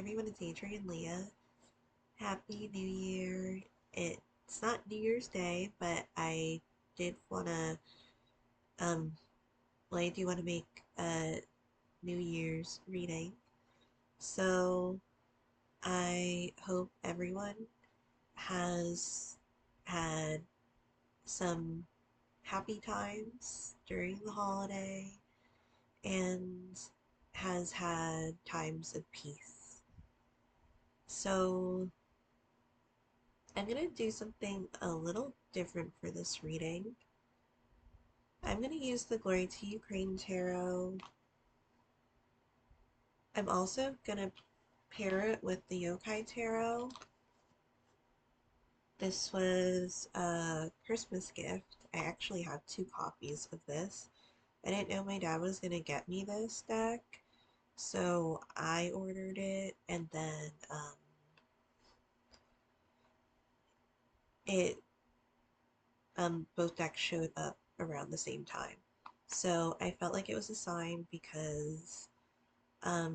everyone, it's Adrian Leah. Happy New Year. It's not New Year's Day, but I did want to, um, I do want to make a New Year's reading. So I hope everyone has had some happy times during the holiday and has had times of peace. So I'm going to do something a little different for this reading. I'm going to use the Glory to Ukraine Tarot. I'm also going to pair it with the Yokai Tarot. This was a Christmas gift. I actually have two copies of this. I didn't know my dad was going to get me this deck, so I ordered it, and then it both decks showed up around the same time. So I felt like it was a sign because I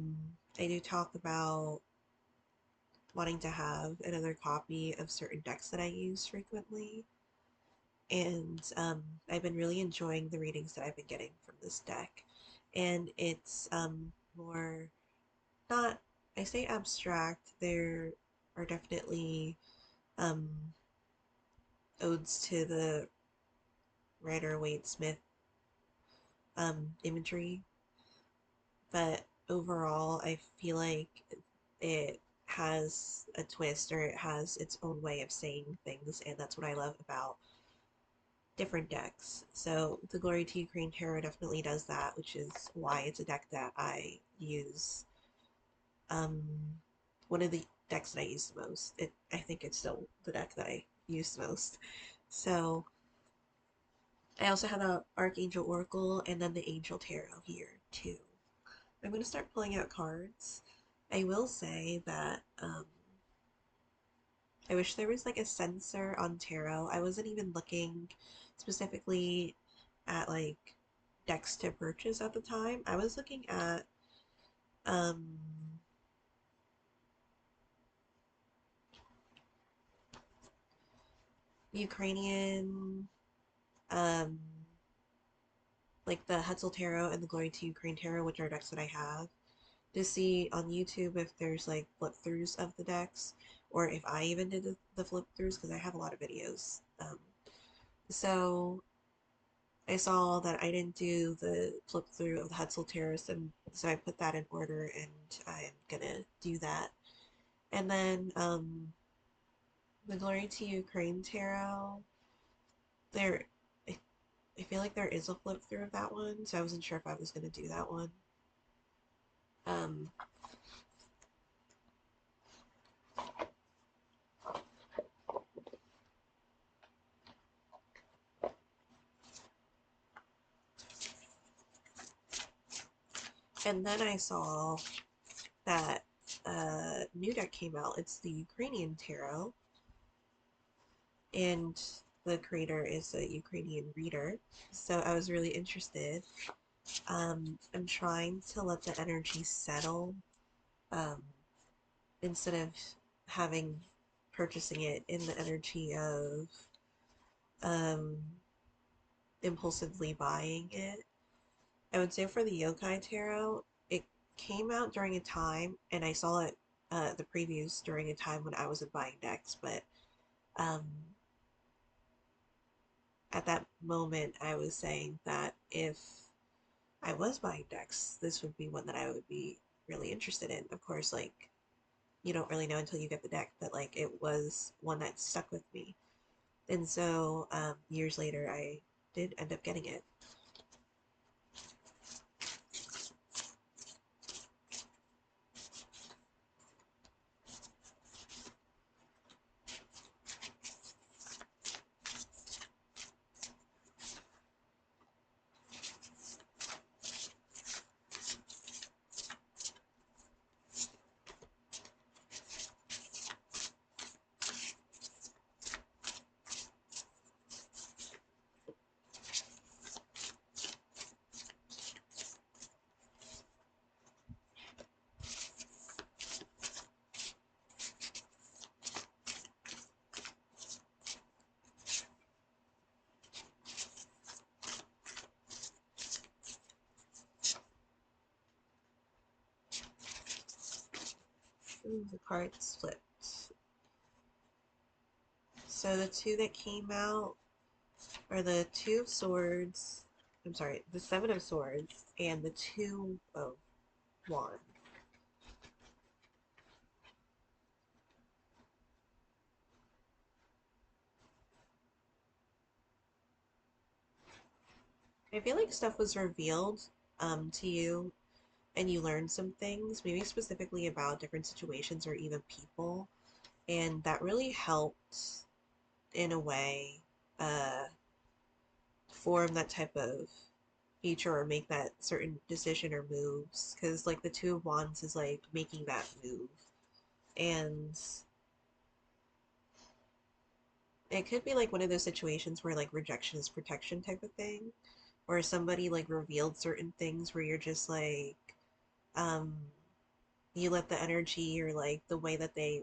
do talk about wanting to have another copy of certain decks that I use frequently. And I've been really enjoying the readings that I've been getting from this deck. And it's more not, I say abstract, there are definitely um, odes to the Rider Waite Smith imagery, but overall, I feel like it has a twist or it has its own way of saying things, and that's what I love about different decks. So the Glory to Ukraine Tarot definitely does that, which is why it's a deck that I use. Um, One of the decks that I use the most. I think it's still the deck that I use the most. So I also have the Archangel Oracle and then the Angel Tarot here too. I'm going to start pulling out cards. I will say that I wish there was like a sensor on tarot. I wasn't even looking specifically at like decks to purchase at the time. I was looking at um, Ukrainian, um, like the Hetzel Tarot and the Glory to Ukraine Tarot, which are decks that I have, to see on YouTube if there's like flip throughs of the decks, or if I even did the flip throughs, because I have a lot of videos. So I saw that I didn't do the flip through of the Hetzel Terrace, and so I put that in order, and I'm gonna do that. And then the Glory to Ukraine Tarot, there, I, I feel like there is a flip through of that one, so I wasn't sure if I was gonna do that one. Um, and then I saw that new deck came out. It's the Ukrainian Tarot, and the creator is a Ukrainian reader, so I was really interested. I'm trying to let the energy settle um, instead of having purchasing it in the energy of um, impulsively buying it. I would say for the Yokai Tarot, it came out during a time, and I saw it the previews during a time when I wasn't buying decks, but um, at that moment I was saying that if I was buying decks, this would be one that I would be really interested in. Of course, like you don't really know until you get the deck, but like it was one that stuck with me. And so years later, I did end up getting it. Ooh, the cards flipped. So the two that came out are the Two of Swords. I'm sorry, the Seven of Swords and the Two of Wands. I feel like stuff was revealed to you and you learned some things, maybe specifically about different situations or even people, and that really helped in a way uh, form that type of future or make that certain decision or moves. Because like the Two of Wands is like making that move, and it could be like one of those situations where like rejection is protection type of thing, or somebody like revealed certain things where you're just like um you let the energy or like the way that they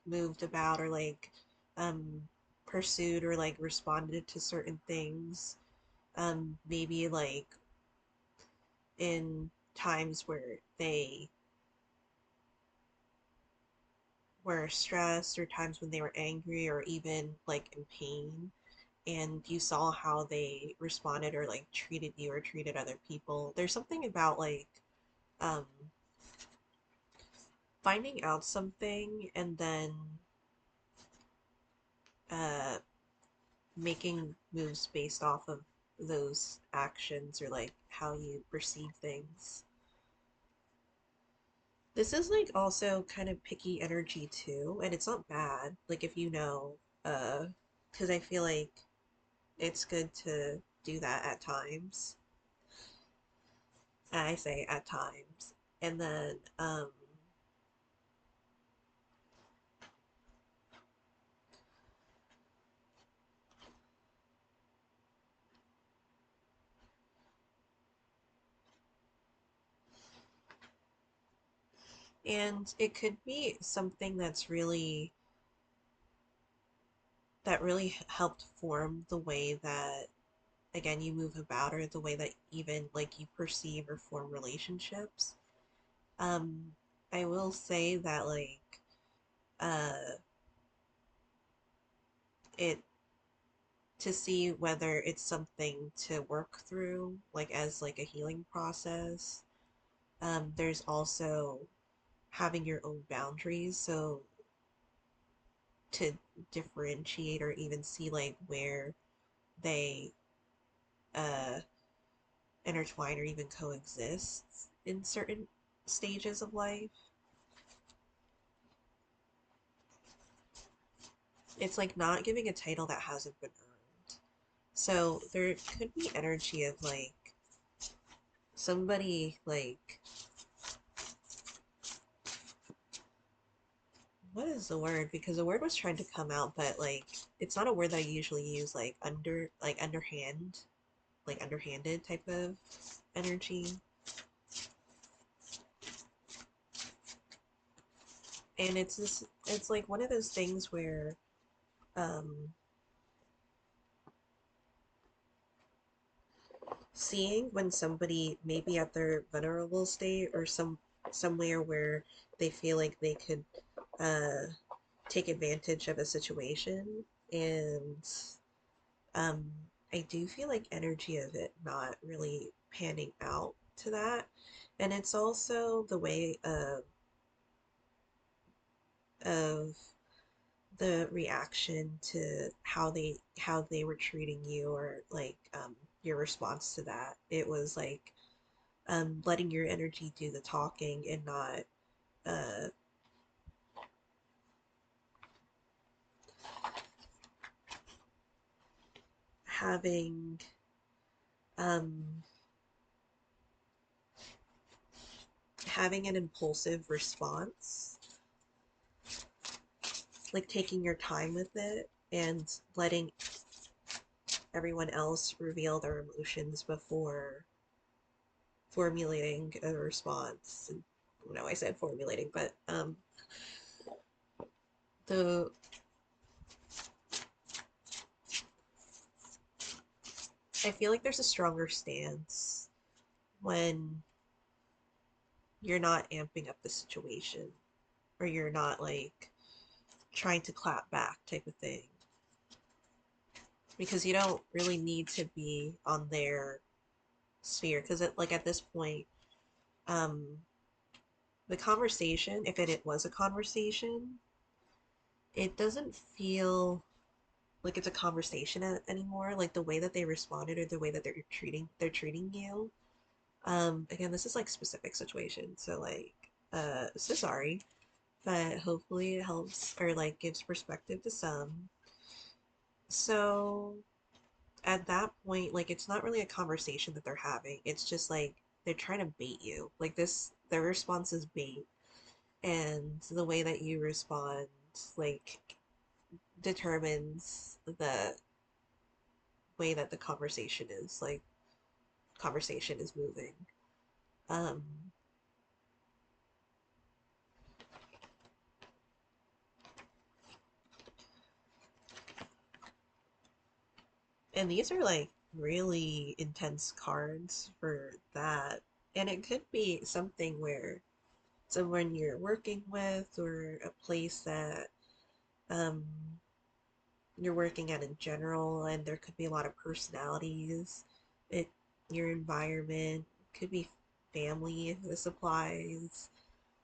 moved about or like um pursued or like responded to certain things maybe like in times where they were stressed or times when they were angry or even like in pain, and you saw how they responded or like treated you or treated other people. There's something about like um finding out something and then uh making moves based off of those actions or like how you perceive things. This is like also kind of picky energy too, and it's not bad. Like if you know, because I feel like it's good to do that at times. I say at times, and then and it could be something that really helped form the way that again you move about or the way that even like you perceive or form relationships. um I will say that like uh it to see whether it's something to work through like as like a healing process. There's also having your own boundaries, so to differentiate or even see like where they uh intertwine or even coexist in certain stages of life. It's like not giving a title that hasn't been earned. So there could be energy of like somebody like what is the word? Because the word was trying to come out, but like it's not a word that I usually use, like underhand, like underhanded type of energy. And it's like one of those things where um seeing when somebody maybe at their vulnerable state or somewhere where they feel like they could uh take advantage of a situation, and um I do feel like energy of it not really panning out to that. And it's also the way of the reaction to how they were treating you or like your response to that. It was like letting your energy do the talking and not uh having um having an impulsive response, like taking your time with it and letting everyone else reveal their emotions before formulating a response. No, I said formulating, but the I feel like there's a stronger stance when you're not amping up the situation. or you're not like trying to clap back type of thing. Because you don't really need to be on their sphere. Because like at this point, um, the conversation, if it was a conversation, it doesn't feel like it's a conversation anymore. Like the way that they responded or the way that they're treating you. Again, this is like specific situation, so like, so sorry, but hopefully it helps or like gives perspective to some. So at that point, like it's not really a conversation that they're having. It's just like they're trying to bait you. Like this, their response is bait, and the way that you respond, like, determines the way that the conversation is moving. Um, and these are like really intense cards for that. And it could be something where someone you're working with or a place that um, you're working at in general, and there could be a lot of personalities. It Your environment could be family if this applies,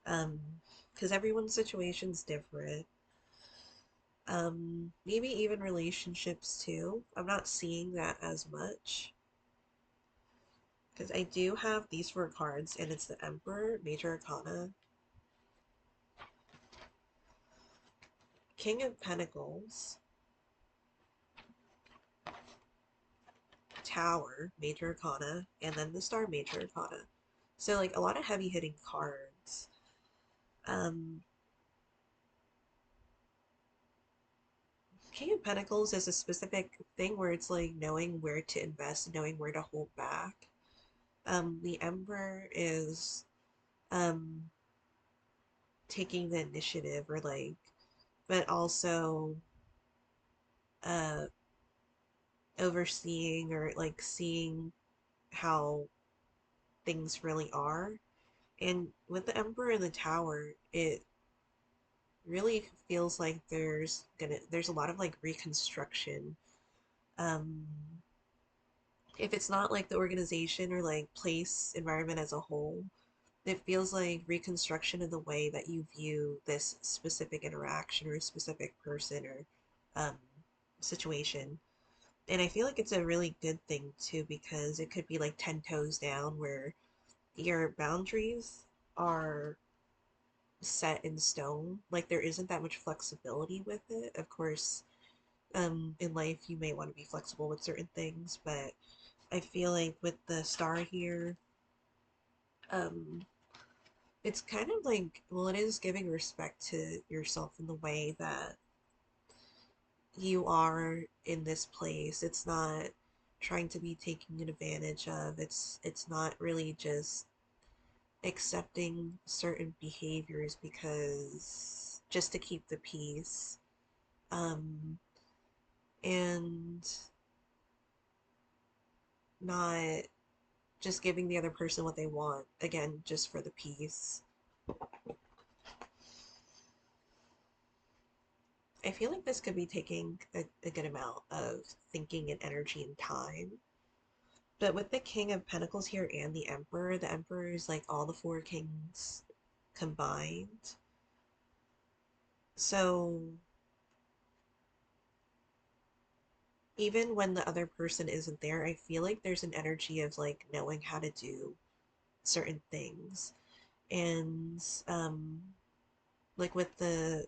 because everyone's situation's different. Maybe even relationships too. I'm not seeing that as much because I do have these four cards, and it's the Emperor, Major Arcana, King of Pentacles, Tower, Major Arcana, and then the Star, Major Arcana. So like a lot of heavy hitting cards. Um, King of Pentacles is a specific thing where it's like knowing where to invest, knowing where to hold back. The Emperor is um taking the initiative or like, but also uh overseeing or like seeing how things really are. And with the Emperor in the Tower, it really feels like there's a lot of like reconstruction. Um, if it's not like the organization or like place environment as a whole, it feels like reconstruction in the way that you view this specific interaction or a specific person or um, situation. And I feel like it's a really good thing too because it could be like 10 toes down where your boundaries are set in stone. Like there isn't that much flexibility with it. Of course, in life you may want to be flexible with certain things, but I feel like with the star here, um, it's kind of like, well, it is giving respect to yourself in the way that you are in this place. It's not trying to be taken advantage of. It's not really just accepting certain behaviors because just to keep the peace. Um, and not just giving the other person what they want, again, just for the peace. I feel like this could be taking a good amount of thinking and energy and time. But with the King of Pentacles here and the Emperor is like all the four kings combined. So even when the other person isn't there, I feel like there's an energy of like knowing how to do certain things. And like with the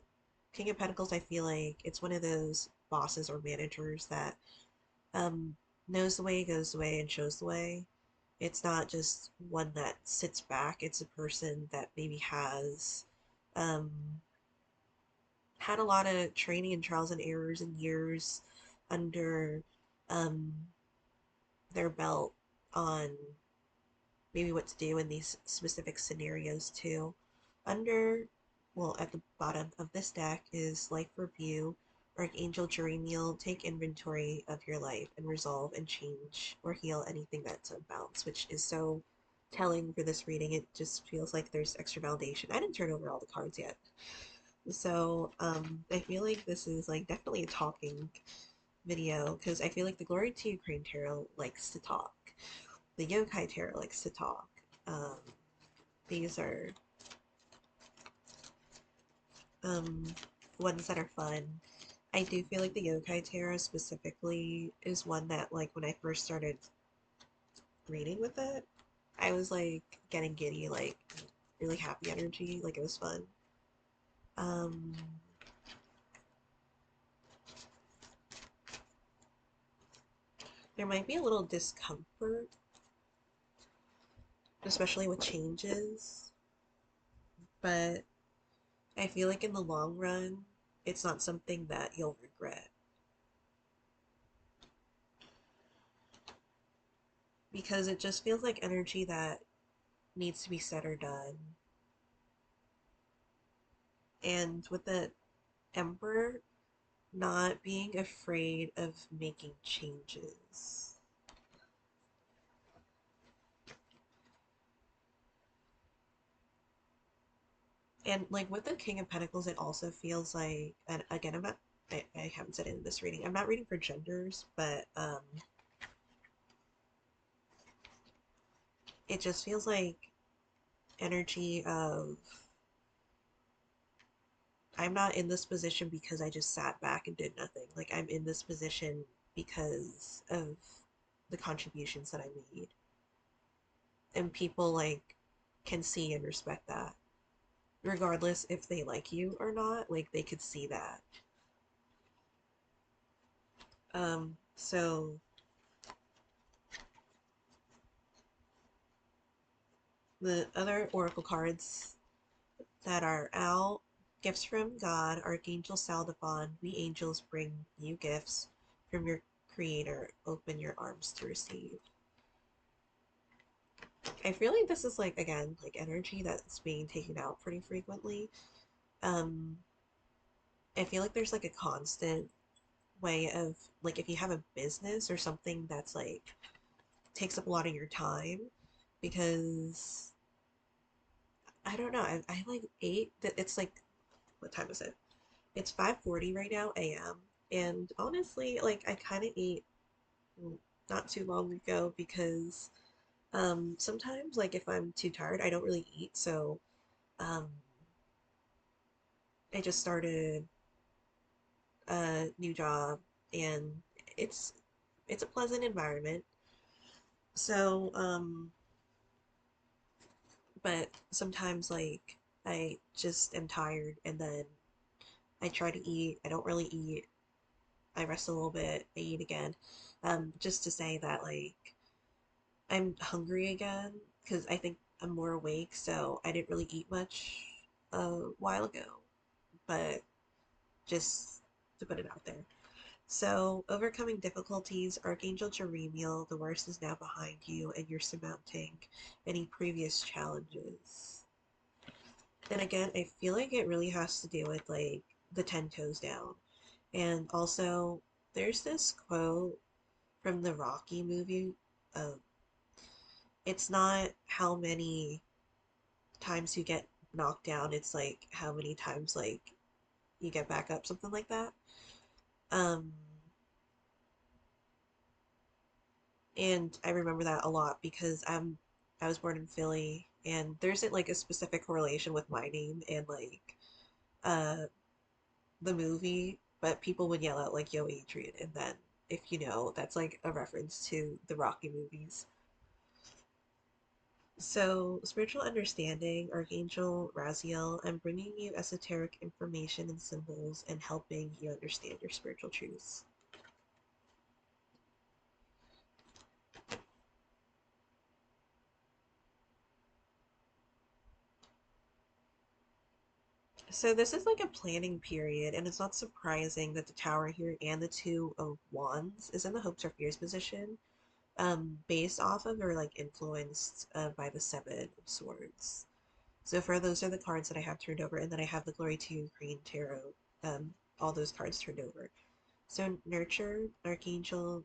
King of Pentacles, I feel like it's one of those bosses or managers that um, knows the way, goes the way, and shows the way. It's not just one that sits back. It's a person that maybe has um, had a lot of training and trials and errors and years under um, their belt on maybe what to do in these specific scenarios too. Under, well, at the bottom of this deck is Life Review. Archangel Jeremiel, take inventory of your life and resolve and change or heal anything that's unbalanced, which is so telling for this reading. It just feels like there's extra validation. I didn't turn over all the cards yet. So, I feel like this is like definitely a talking video because I feel like the Glory to Ukraine Tarot likes to talk. The Yokai Tarot likes to talk. Um, these are um, ones that are fun. I do feel like the Yokai Tarot specifically is one that, like, when I first started reading with it, I was like getting giddy, like really happy energy, like it was fun. Um, there might be a little discomfort, especially with changes, but I feel like in the long run, it's not something that you'll regret because it just feels like energy that needs to be said or done. And with the Emperor, not being afraid of making changes. And like with the King of Pentacles, it also feels like, and again, I haven't said it in this reading. I'm not reading for genders, but it just feels like energy of I'm not in this position because I just sat back and did nothing. Like I'm in this position because of the contributions that I made. And people like can see and respect that. Regardless if they like you or not, like they could see that. So the other oracle cards that are out, gifts from God, Archangel Saldafon, we angels bring you gifts from your creator, open your arms to receive. I feel like this is like again like energy that's being taken out pretty frequently. Um I feel like there's like a constant way of like if you have a business or something that's like takes up a lot of your time because I don't know. I like ate that it's like what time is it? It's 5:40 right now a.m. And honestly, like I kind of ate not too long ago because sometimes like if I'm too tired, I don't really eat. So um I just started a new job and it's it's a pleasant environment. So but sometimes like I just am tired and then I try to eat. I don't really eat. I rest a little bit. I eat again. Just to say that like I'm hungry again because I think I'm more awake. So I didn't really eat much a while ago, but just to put it out there. So, overcoming difficulties, Archangel Jeremiel, the worst is now behind you, and you're surmounting any previous challenges. And again, I feel like it really has to do with like the 10 toes down. And also, there's this quote from the Rocky movie. Uh, it's not how many times you get knocked down, it's like how many times like you get back up, something like that. Um, and I remember that a lot because I was born in Philly, and there isn't like a specific correlation with my name and like uh the movie, but people would yell out like "Yo, Adrian," and then if you know, that's like a reference to the Rocky movies. So, spiritual understanding, Archangel Raziel, I'm bringing you esoteric information and symbols and helping you understand your spiritual truths. So this is like a planning period, and it's not surprising that the Tower here and the Two of Wands is in the hopes or fears position, based off of or like influenced by the Seven of Swords. So for those are the cards that I have turned over, and then I have the Glory to Ukraine Tarot, all those cards turned over. So Nurture, Archangel,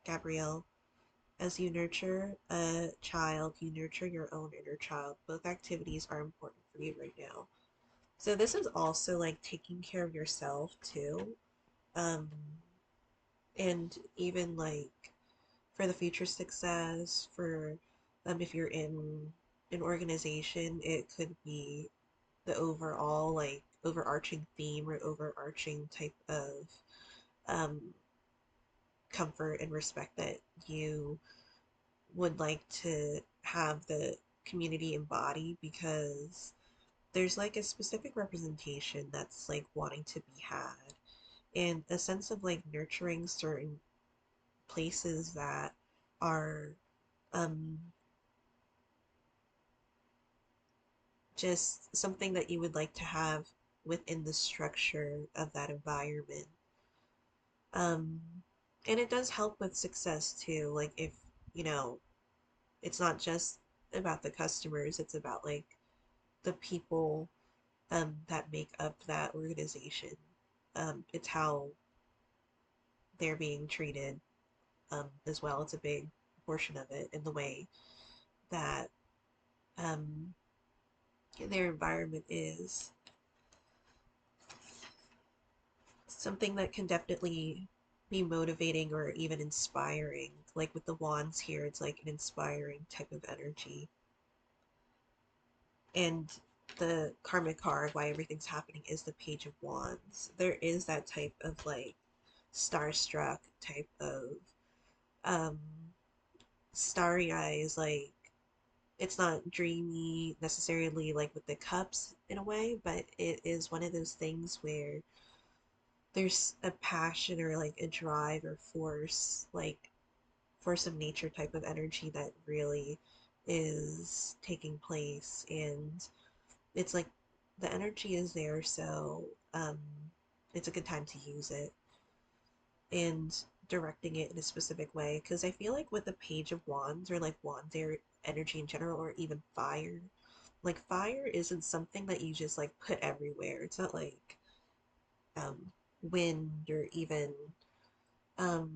Gabrielle, As you nurture a child, you nurture your own inner child. Both activities are important for you right now. So this is also like taking care of yourself too. Um, and even like for the future success, for if you're in an organization, it could be the overall like overarching theme or overarching type of um, comfort and respect that you would like to have the community embody, because there's like a specific representation that's like wanting to be had, and a sense of like nurturing certain places that are um, just something that you would like to have within the structure of that environment. Um, and it does help with success too. Like if, you know, it's not just about the customers, it's about like the people that make up that organization. It's how they're being treated as well. It's a big portion of it, in the way that um, their environment is. Something that can definitely be motivating or even inspiring. Like with the wands here, it's like an inspiring type of energy. And the karmic card, why everything's happening, is the Page of Wands. There is that type of like starstruck type of um starry eyes, like it's not dreamy necessarily like with the cups in a way, but it is one of those things where there's a passion or like a drive or force, like force of nature type of energy that really is taking place. And it's like the energy is there, so it's a good time to use it and directing it in a specific way. Because I feel like with the Page of Wands, or like wands energy in general, or even fire, like fire isn't something that you just like put everywhere. It's not like um wind, or even um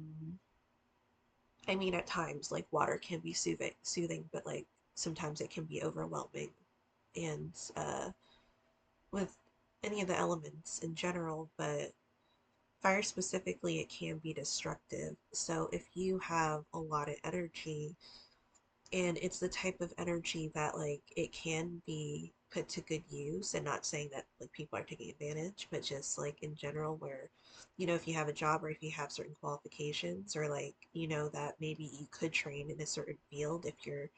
I mean, at times, like water can be soothing, but like sometimes it can be overwhelming. And with any of the elements in general, but fire specifically, it can be destructive. So if you have a lot of energy, and it's the type of energy that like it can be put to good use, and not saying that like people are taking advantage, but just like in general, where if you have a job, or if you have certain qualifications, or like that maybe you could train in a certain field if you're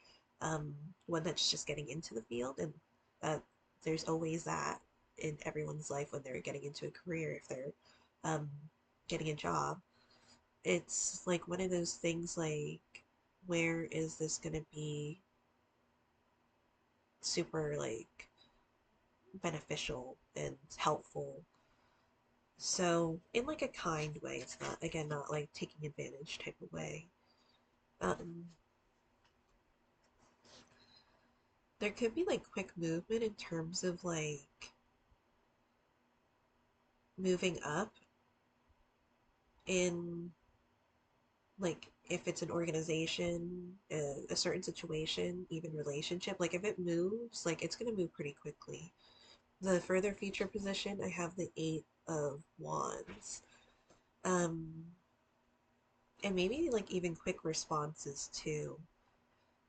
um one that's just getting into the field. And uh, there's always that in everyone's life when they're getting into a career, if they're um getting a job. It's like one of those things, like where is this going to be super like beneficial and helpful? So in like a kind way, it's not, again, not like taking advantage type of way. um there could be like quick movement in terms of like moving up in, like, if it's an organization, a certain situation, even relationship, like if it moves, like it's going to move pretty quickly. The further future position, I have the Eight of Wands. Um, and maybe like even quick responses too.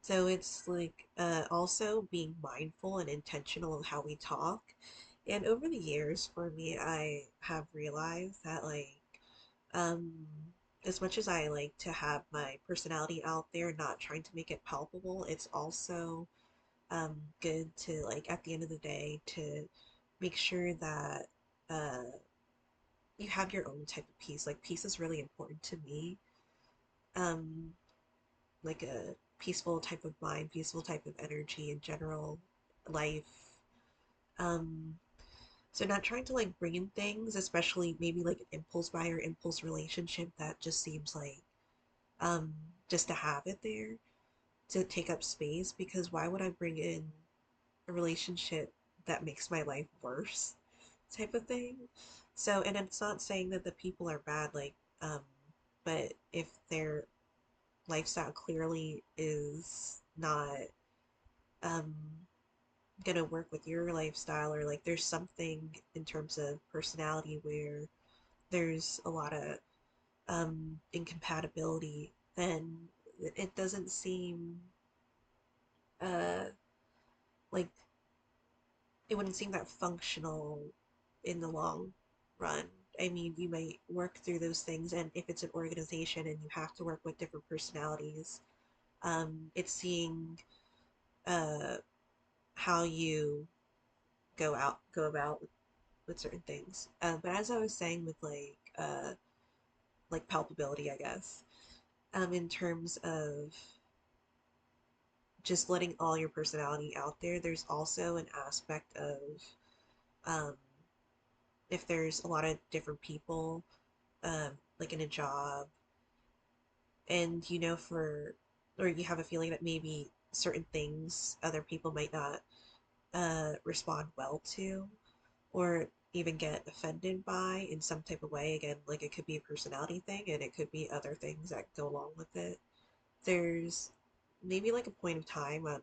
So it's like also being mindful and intentional of how we talk. And over the years, for me, I have realized that like um, as much as I like to have my personality out there, not trying to make it palpable, it's also good to, like, at the end of the day, to make sure that uh, you have your own type of peace. Like peace is really important to me. Um, like a peaceful type of mind, peaceful type of energy in general, life. Um, so not trying to like bring in things, especially maybe like an impulse buy or impulse relationship that just seems like um just to have it there to take up space, because why would I bring in a relationship that makes my life worse, type of thing. So, and it's not saying that the people are bad, like, but if they're lifestyle clearly is not um gonna work with your lifestyle, or like there's something in terms of personality where there's a lot of incompatibility, then it doesn't seem uh like it wouldn't seem that functional in the long run. I mean, you might work through those things, and if it's an organization and you have to work with different personalities, it's seeing uh, how you go about with certain things. But as I was saying, with like palpability, I guess, in terms of just letting all your personality out there, there's also an aspect of um, if there's a lot of different people, like in a job, and you know for, or you have a feeling that maybe certain things other people might not respond well to, or even get offended by in some type of way. Again, like it could be a personality thing, and it could be other things that go along with it. There's maybe like a point of time on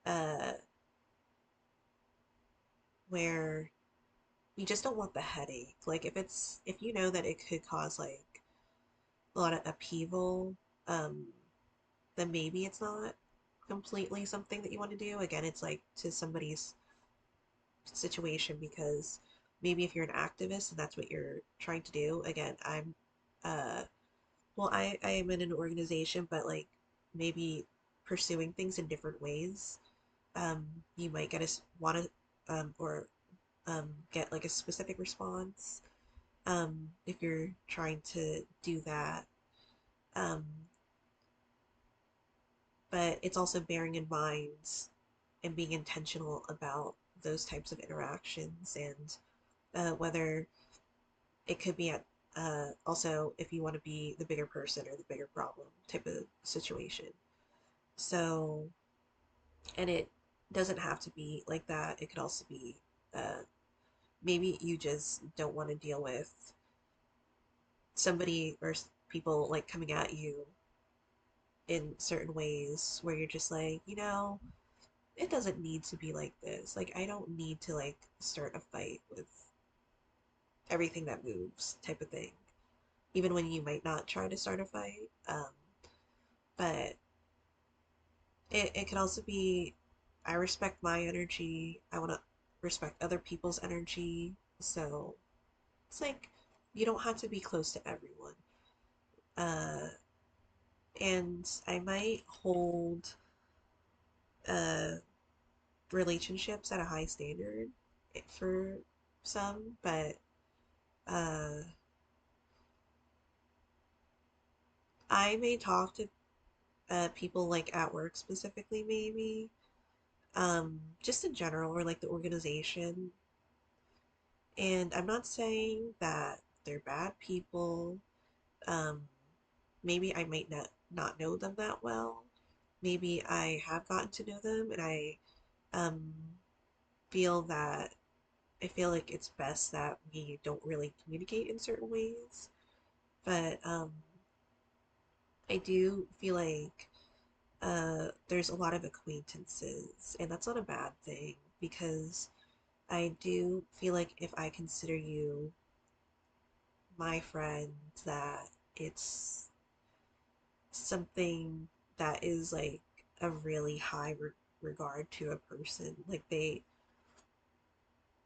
uh, where you just don't want the headache. Like if you know that it could cause like a lot of upheaval, um, then maybe it's not completely something that you want to do. Again, it's like to somebody's situation, because maybe if you're an activist and that's what you're trying to do. Again, uh well, I am in an organization, but like maybe pursuing things in different ways. You might get a want to or get like a specific response if you're trying to do that. Um, but it's also bearing in mind and being intentional about those types of interactions, and whether it could be at also if you want to be the bigger person or the bigger problem type of situation. So, and it doesn't have to be like that. It could also be uh, maybe you just don't want to deal with somebody or people like coming at you in certain ways where you're just like, it doesn't need to be like this. Like, I don't need to like start a fight with everything that moves type of thing, even when you might not try to start a fight. But it could also be, I respect my energy. I want to respect other people's energy. So it's like you don't have to be close to everyone. Uh, and I might hold uh, relationships at a high standard for some, but uh, I may talk to people like at work specifically, maybe, just in general, or like the organization. And I'm not saying that they're bad people. Um, maybe I might not know them that well. Maybe I have gotten to know them, and um, feel that I feel like it's best that we don't really communicate in certain ways. But I do feel like there's a lot of acquaintances, and that's not a bad thing, because I do feel like if I consider you my friend, that it's something that is like a really high regard to a person. Like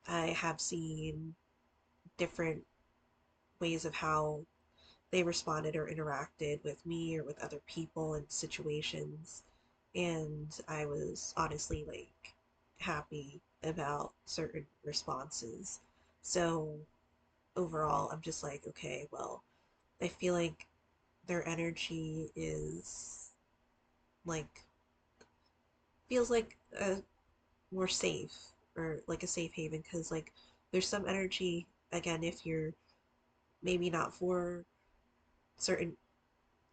I have seen different ways of how they responded or interacted with me or with other people in situations. And I was honestly like happy about certain responses. So overall, I'm just like, okay, well, I feel like their energy is like, feels like a more safe, or like a safe haven, because like there's some energy, again, if you're maybe not for certain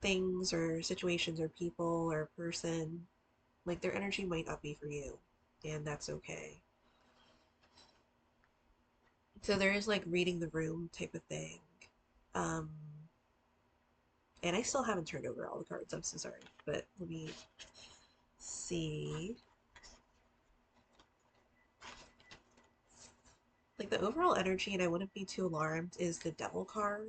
things or situations or people or person, like their energy might not be for you, and that's okay. So there is like reading the room type of thing. um And I still haven't turned over all the cards. I'm so sorry. But let me see. Like the overall energy, and I wouldn't be too alarmed, is the Devil card.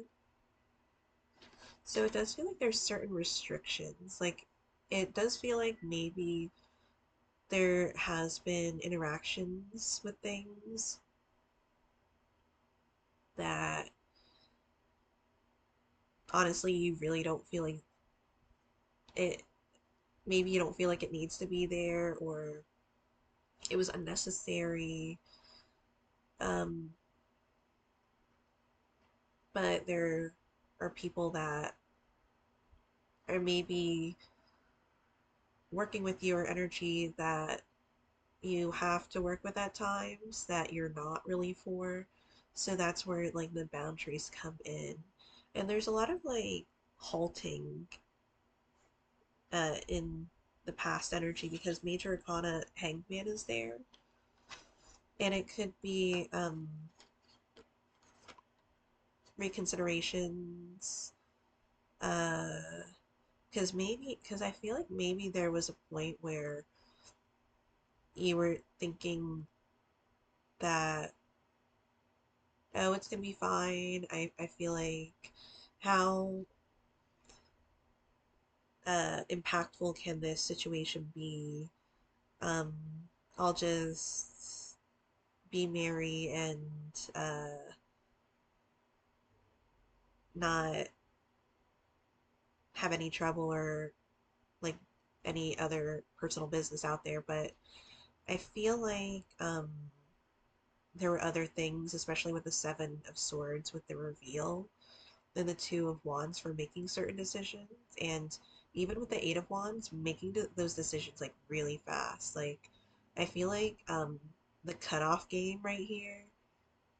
So it does feel like there's certain restrictions. Like it does feel like maybe there has been interactions with things that honestly you really don't feel like it, maybe you don't feel like it needs to be there, or it was unnecessary. Um, but there are people that are maybe working with your energy that you have to work with at times that you're not really for. So that's where like the boundaries come in. And there's a lot of like halting in the past energy because Major Arcana Hangman is there. And it could be reconsiderations. Uh, because I feel like maybe there was a point where you were thinking that, oh, it's gonna be fine. I feel like how impactful can this situation be? Um, I'll just be merry and not have any trouble or like any other personal business out there. But I feel like there were other things, especially with the Seven of Swords with the reveal, than the Two of Wands for making certain decisions. And even with the Eight of Wands, making those decisions like really fast. Like, I feel like the cutoff game right here,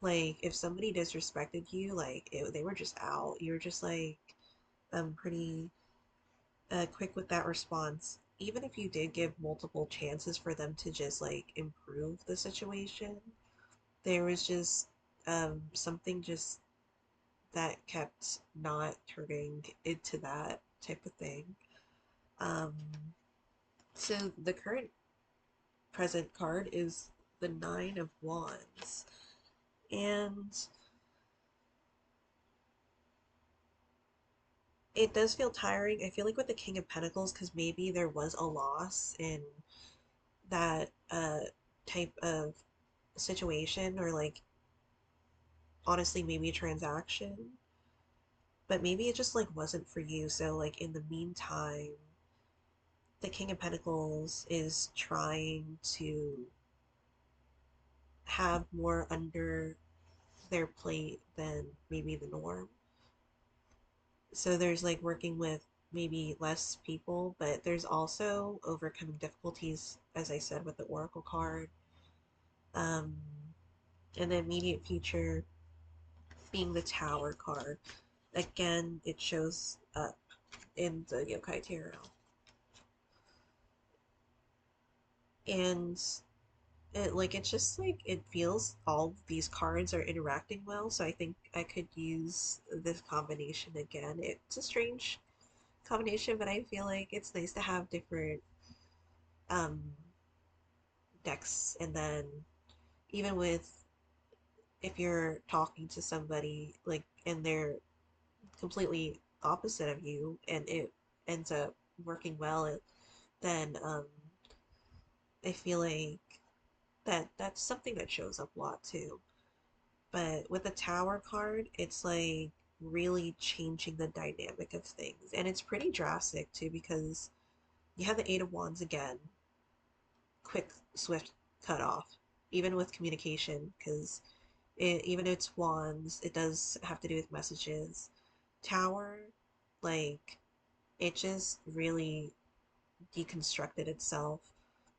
like, if somebody disrespected you, like, they were just out. You were just like pretty quick with that response. Even if you did give multiple chances for them to just like improve the situation, there was just something just that kept not turning into that type of thing. Um, so the current present card is the Nine of Wands. And it does feel tiring. I feel like with the King of Pentacles, because maybe there was a loss in that type of situation, or like honestly, maybe a transaction, but maybe it just like wasn't for you. So, like, in the meantime, the King of Pentacles is trying to have more under their plate than maybe the norm. So there's like working with maybe less people, but there's also overcoming difficulties, as I said, with the Oracle card. Um, and the immediate future being the Tower card. Again, it shows up in the Yokai Tarot. And it's just like it feels all these cards are interacting well, so I think I could use this combination again. It's a strange combination, but I feel like it's nice to have different um decks. And then even with, if you're talking to somebody like and they're completely opposite of you and it ends up working well, then I feel like that's something that shows up a lot too. But with the Tower card, it's like really changing the dynamic of things. And it's pretty drastic too because you have the Eight of Wands again, quick, swift cut off, even with communication, because even though it's wands, it does have to do with messages. Tower, like, it just really deconstructed itself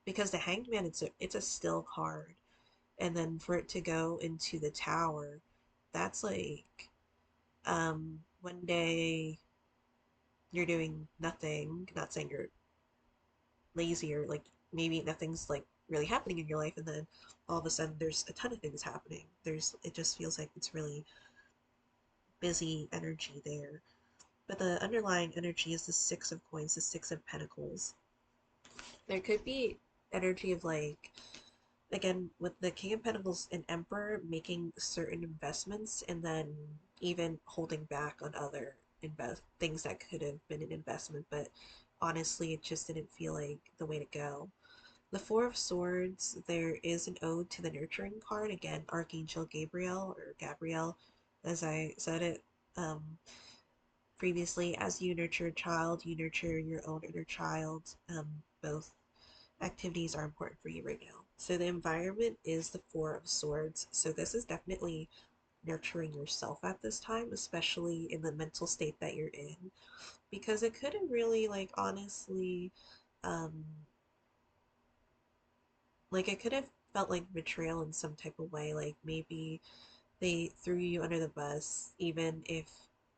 because the Hanged Man, it's a still card, and then for it to go into the Tower, that's like one day you're doing nothing, not saying you're lazy or like maybe nothing's like really happening in your life, and then all of a sudden there's a ton of things happening. It just feels like it's really busy energy there. but the underlying energy is the Six of Coins, the Six of Pentacles. There could be energy of like, again, with the King of Pentacles and Emperor making certain investments and then even holding back on other invest things that could have been an investment, but honestly, it just didn't feel like the way to go. The Four of Swords, there is an ode to the nurturing card. Again, Archangel Gabriel or Gabrielle, as I said it um, previously. As you nurture a child, you nurture your own inner child. Both activities are important for you right now. So the environment is the Four of Swords. So this is definitely nurturing yourself at this time, especially in the mental state that you're in, because it could have really, like, honestly, um, like it could have felt like betrayal in some type of way. Like maybe they threw you under the bus, even if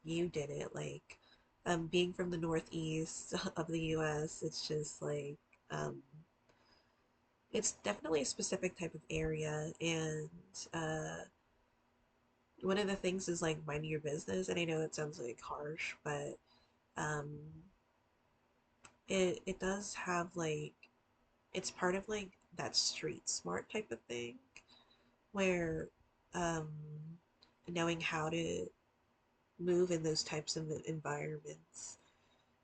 you did it. Like, being from the Northeast of the U.S., it's just like, um, it's definitely a specific type of area, and one of the things is like minding your business. And I know it sounds like harsh, but um, it does have like, it's part of like that street smart type of thing where um, knowing how to move in those types of environments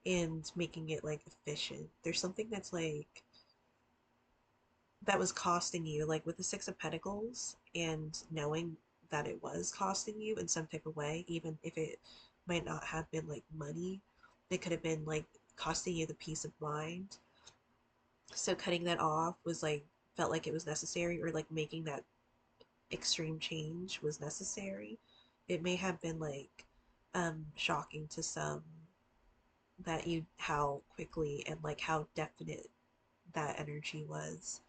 and making it like efficient. There's something that's like that was costing you, like with the Six of Pentacles, and knowing that it was costing you in some type of way, even if it might not have been like money, it could have been like costing you the peace of mind. So cutting that off was like, felt like it was necessary, or like making that extreme change was necessary. It may have been like shocking to some that you how quickly and like how definite that energy was.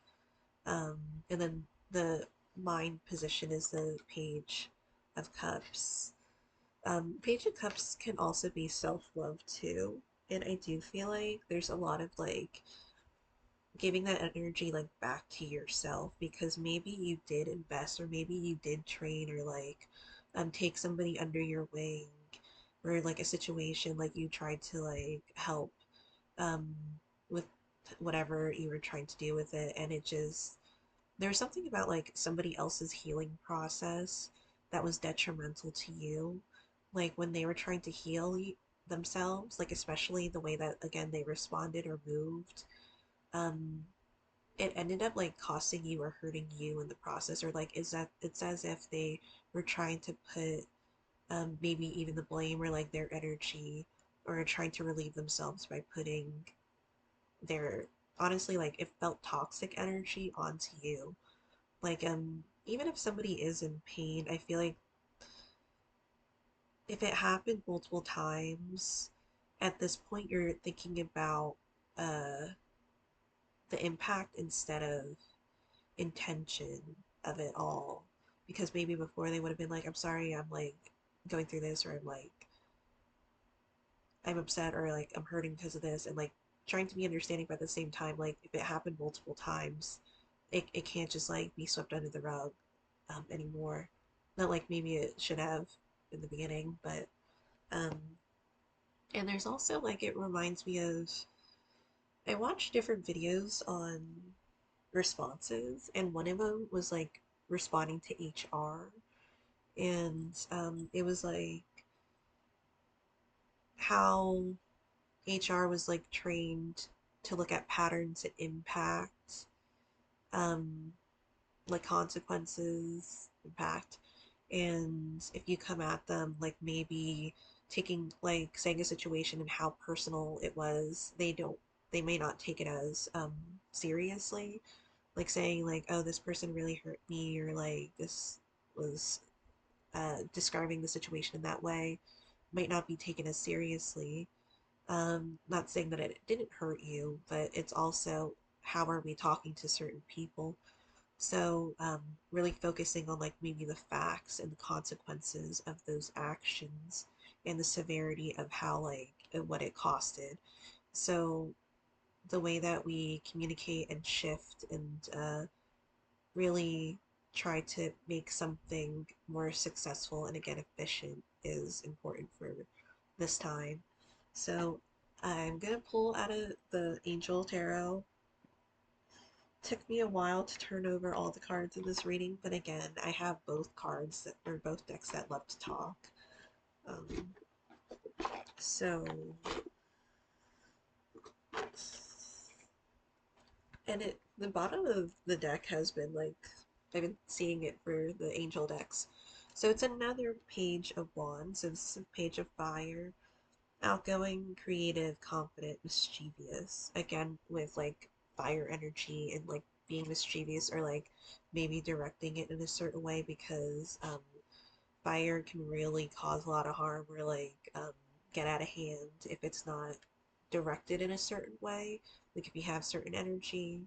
Um, and then the mind position is the Page of Cups. Page of Cups can also be self love too. And I do feel like there's a lot of like giving that energy like back to yourself, because maybe you did invest, or maybe you did train, or like take somebody under your wing, or like a situation like you tried to like help um with whatever you were trying to do with it, and it just, there's something about like somebody else's healing process that was detrimental to you, like when they were trying to heal themselves, like especially the way that again they responded or moved. um it ended up like costing you or hurting you in the process, or like is that it's as if they were trying to put maybe even the blame or like their energy, or trying to relieve themselves by putting their, honestly, like it felt toxic energy onto you. Like even if somebody is in pain, I feel like if it happened multiple times, at this point you're thinking about uh the impact instead of intention of it all, because maybe before they would have been like, I'm sorry, I'm like going through this, or I'm like, I'm upset, or like I'm hurting because of this, and like trying to be understanding, but at the same time, like if it happened multiple times, it can't just like be swept under the rug anymore. Not like maybe it should have in the beginning, but um and there's also like, it reminds me of, I watched different videos on responses, and one of them was like responding to HR, and it was like how HR was like trained to look at patterns and impact, um, like consequences, impact, and if you come at them like maybe taking, like saying a situation and how personal it was, they may not take it as seriously, like saying like, oh, this person really hurt me, or like this was describing the situation in that way, might not be taken as seriously. Not saying that it didn't hurt you, but it's also how are we talking to certain people. So really focusing on like maybe the facts and the consequences of those actions, and the severity of how like what it costed. So the way that we communicate and shift and really try to make something more successful and again efficient is important for this time. So I'm gonna pull out of the Angel Tarot. Took me a while to turn over all the cards in this reading, but again, I have both cards that or both decks that love to talk. Um, so, and the bottom of the deck has been like I've been seeing it for the Angel decks. So it's another page of wands. So this is a page of fire. Outgoing, creative, confident, mischievous. Again, with like fire energy and like being mischievous or like maybe directing it in a certain way because fire can really cause a lot of harm or like get out of hand if it's not directed in a certain way. Like if you have certain energy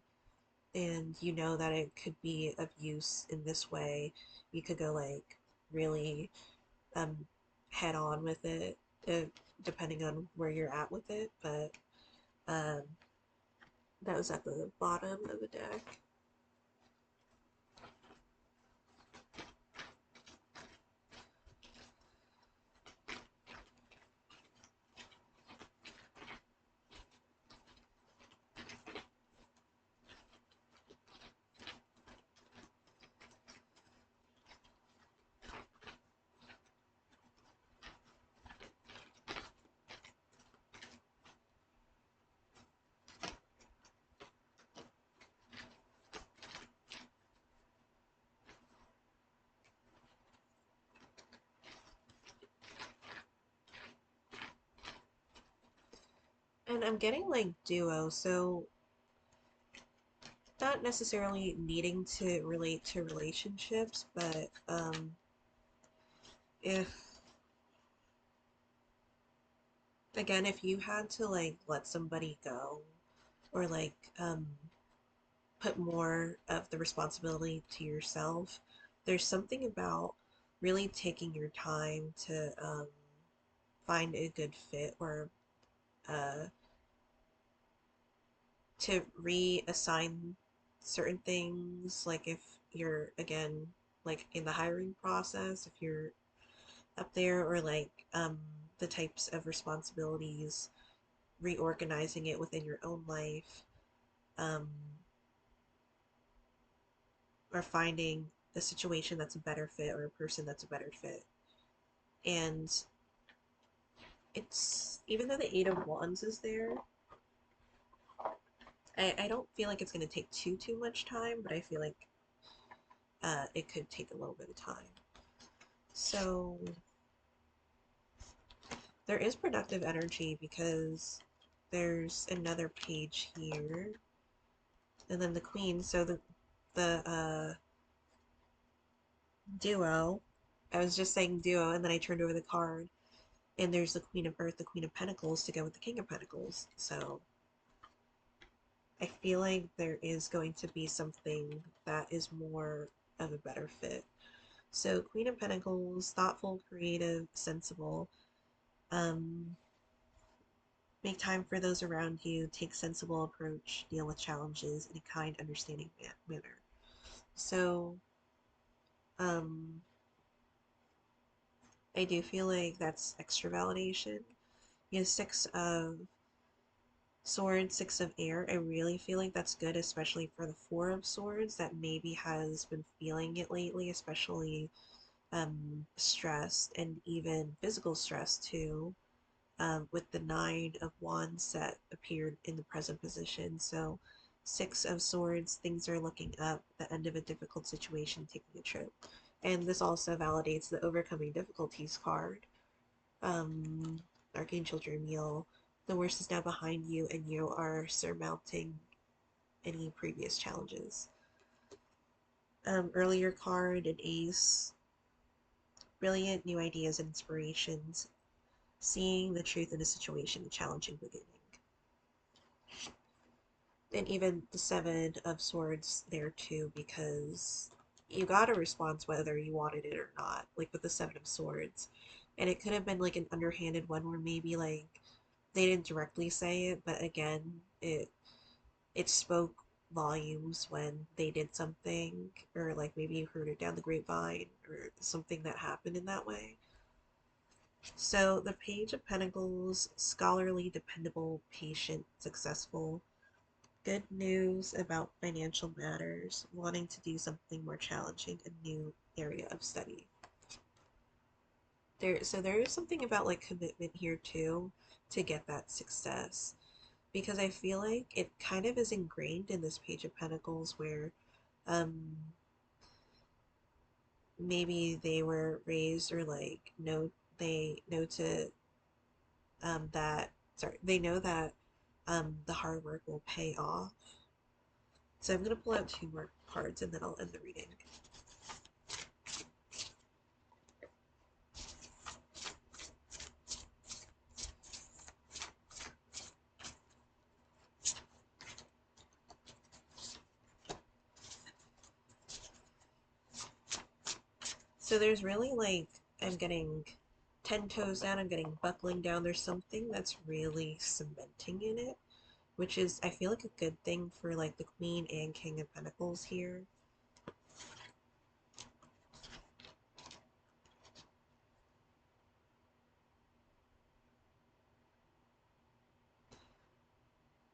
and you know that it could be of use in this way, you could go like really um, head on with it, uh, depending on where you're at with it. But um, that was at the bottom of the deck. And I'm getting like duo, so not necessarily needing to relate to relationships, but if again, if you had to like let somebody go or like put more of the responsibility to yourself, there's something about really taking your time to find a good fit or uh, to reassign certain things. Like if you're, again, like in the hiring process, if you're up there, or like the types of responsibilities, reorganizing it within your own life, um, or finding a situation that's a better fit or a person that's a better fit. And it's even though the Eight of Wands is there, I don't feel like it's going to take too much time, but I feel like it could take a little bit of time. So there is productive energy because there's another page here, and then the Queen. So the duo. I was just saying duo, and then I turned over the card, and there's the Queen of Earth, the Queen of Pentacles to go with the King of Pentacles. So I feel like there is going to be something that is more of a better fit. So Queen of Pentacles, thoughtful, creative, sensible. Um, Make time for those around you, take sensible approach, deal with challenges in a kind, understanding manner. So, um, I do feel like that's extra validation. You have Six of Swords, Six of Air. I really feel like that's good, especially for the Four of Swords that maybe has been feeling it lately, especially stressed and even physical stress too. With the Nine of Wands that appeared in the present position. So, Six of Swords, things are looking up, the end of a difficult situation, taking a trip. And this also validates the Overcoming Difficulties card. Um, Archangel Jeremiel, the worst is now behind you, and you are surmounting any previous challenges. Earlier card, an Ace, brilliant new ideas and inspirations, seeing the truth in a situation, a challenging beginning. And even the Seven of Swords there too, because you got a response whether you wanted it or not, like with the Seven of Swords. And it could have been like an underhanded one where maybe like they didn't directly say it, but again, it spoke volumes when they did something, or like maybe you heard it down the grapevine or something that happened in that way. So the Page of Pentacles, scholarly, dependable, patient, successful. Good news about financial matters, wanting to do something more challenging, a new area of study. There is something about like commitment here too to get that success. Because I feel like it kind of is ingrained in this Page of Pentacles where um maybe they were raised or like know they know to that sorry they know that the hard work will pay off. So I'm gonna pull out two more cards and then I'll end the reading. So there's really like I'm getting 10 toes down, I'm getting buckling down. There's something that's really cementing in it, which is I feel like a good thing for like the Queen and King of Pentacles here.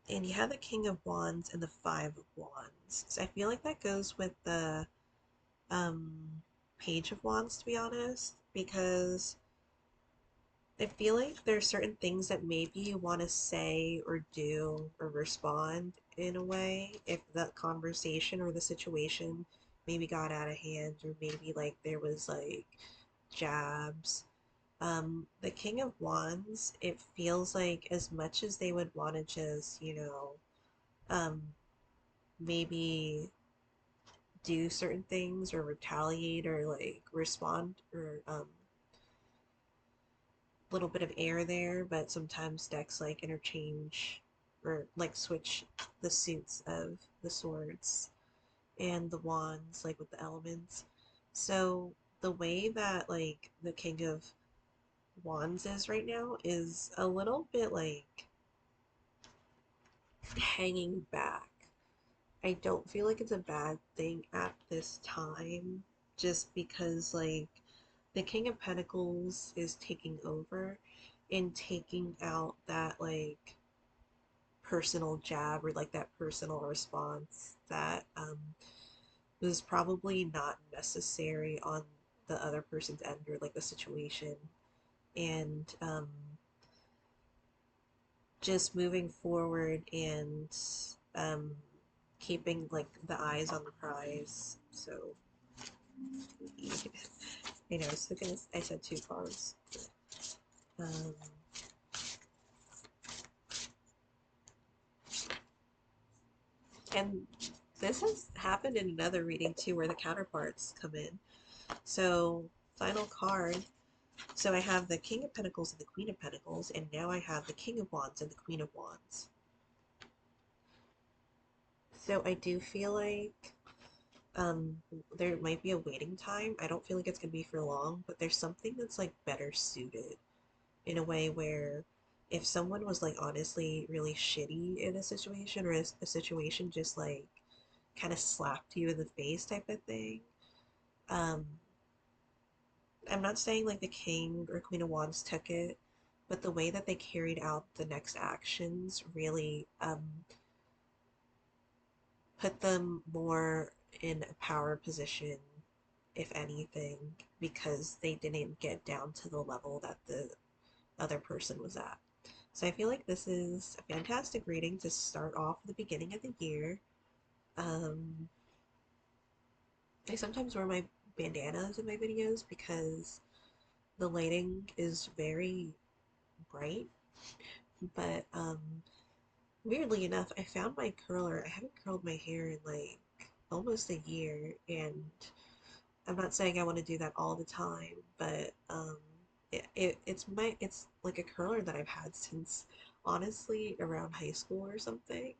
And you have the King of Wands and the Five of Wands. So I feel like that goes with the Page of Wands, to be honest, because I feel like there are certain things that maybe you want to say or do or respond in a way if the conversation or the situation maybe got out of hand or maybe like there was like jabs. The King of Wands, it feels like as much as they would want to just, um, maybe do certain things or retaliate or like respond or little bit of air there, but sometimes decks like interchange or like switch the suits of the swords and the wands like with the elements. So the way that like the King of Wands is right now is a little bit like hanging back. I don't feel like it's a bad thing at this time, just because, like, the King of Pentacles is taking over and taking out that, like, personal jab or, like, that personal response that was probably not necessary on the other person's end or, like, the situation. And just moving forward and um, keeping, like, the eyes on the prize. So I know, so I said two cards. Um, and this has happened in another reading too, where the counterparts come in. So, final card. So I have the King of Pentacles and the Queen of Pentacles, and now I have the King of Wands and the Queen of Wands. So I do feel like um, there might be a waiting time. I don't feel like it's going to be for long, but there's something that's like better suited in a way where if someone was like honestly really shitty in a situation or a situation just like kind of slapped you in the face type of thing, um I'm not saying like the king or queen of wands took it, but the way that they carried out the next actions really put them more in a power position, if anything, because they didn't get down to the level that the other person was at. So I feel like this is a fantastic reading to start off the beginning of the year. Um, I sometimes wear my bandanas in my videos because the lighting is very bright, but weirdly enough, I found my curler. I haven't curled my hair in like almost a year, and I'm not saying I want to do that all the time, but it's like a curler that I've had since honestly around high school or something.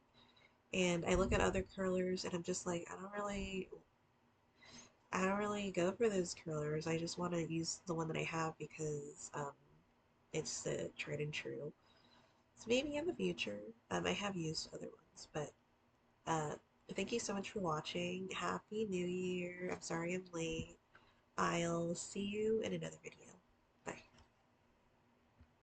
And I look at other curlers and I'm just like, I don't really go for those curlers. I just want to use the one that I have because it's the tried and true. So maybe in the future, I have used other ones, but uh, thank you so much for watching. Happy New Year. I'm sorry I'm late. I'll see you in another video.